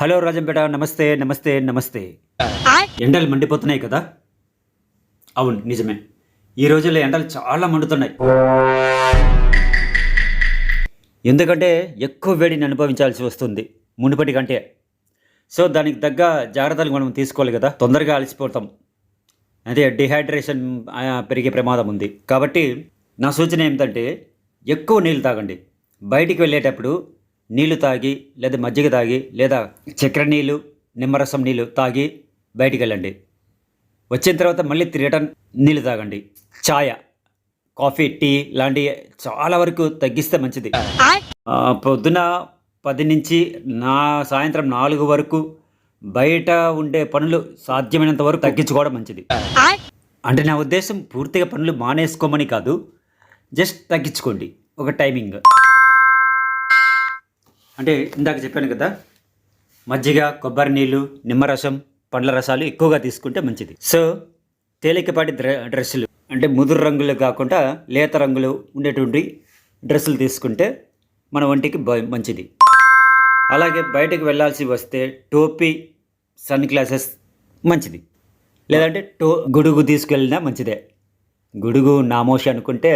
Hello Rajampet, నమస్తే నమస్తే నమస్తే. ఎండలు మండిపోతున్నాయి కదా. అవును, నిజమే. ఈ రోజుల్లో ఎండలు చాలా మండుతున్నాయి. ఎందుకంటే ఎక్కువ వేడిని అనుభవించాల్సి వస్తుంది మునుపటి కంటే. సో దానికి తగ్గ జాగ్రత్తలు మనం తీసుకోవాలి కదా. తొందరగా అలసిపోతాం, అదే డిహైడ్రేషన్ పెరిగే ప్రమాదం ఉంది. కాబట్టి నా సూచన ఏమిటంటే ఎక్కువ నీళ్ళు తాగండి. బయటికి వెళ్ళేటప్పుడు నీళ్లు తాగి, లేదా మజ్జిగ తాగి, లేదా చక్కెర నీళ్ళు, నిమ్మరసం నీళ్ళు తాగి బయటికి వెళ్ళండి. వచ్చిన తర్వాత మళ్ళీ రిటర్న్ నీళ్ళు తాగండి. ఛాయ, కాఫీ, టీ లాంటివి చాలా వరకు తగ్గిస్తే మంచిది. పొద్దున 10 నుంచి సాయంత్రం 4 వరకు బయట ఉండే పనులు సాధ్యమైనంత వరకు తగ్గించుకోవడం మంచిది. అంటే నా ఉద్దేశం పూర్తిగా పనులు మానేసుకోమని కాదు, జస్ట్ తగ్గించుకోండి ఒక టైమింగ్. అంటే ఇందాక చెప్పాను కదా, మజ్జిగ, కొబ్బరి నీళ్ళు, నిమ్మరసం, పండ్ల రసాలు ఎక్కువగా తీసుకుంటే మంచిది. సో తేలికపాటి డ్రెస్సులు, అంటే ముదురు రంగులు కాకుండా లేత రంగులు ఉండేటువంటి డ్రెస్సులు తీసుకుంటే మన ఒంటికి మంచిది. అలాగే బయటకు వెళ్ళాల్సి వస్తే టోపీ, సన్ గ్లాసెస్ మంచిది. లేదంటే గొడుగు తీసుకెళ్ళినా మంచిదే. గొడుగు నామోషి అనుకుంటే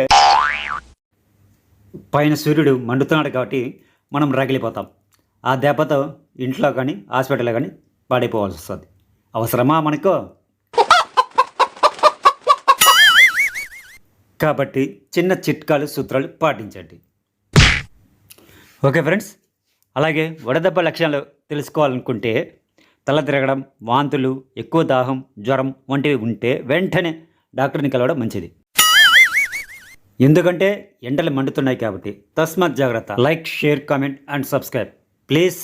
పైన సూర్యుడు మండుతున్నాడు కాబట్టి మనం రగిలిపోతాం. ఆ దెబ్బతో ఇంట్లో కానీ హాస్పిటల్లో కానీ పడిపోవాల్సి వస్తుంది. అవసరమా మనకు? కాబట్టి చిన్న చిట్కాలు, సూత్రాలు పాటించండి. Okay friends. అలాగే వడదెబ్బ లక్షణాలు తెలుసుకోవాలనుకుంటే తల తిరగడం, వాంతులు, ఎక్కువ దాహం, జ్వరం వంటివి ఉంటే వెంటనే డాక్టర్ని కలవడం మంచిది. ఎందుకంటే ఎండలు మండుతున్నాయి కాబట్టి. తస్మాత్ జాగ్రత్త. Like, share, comment and subscribe please.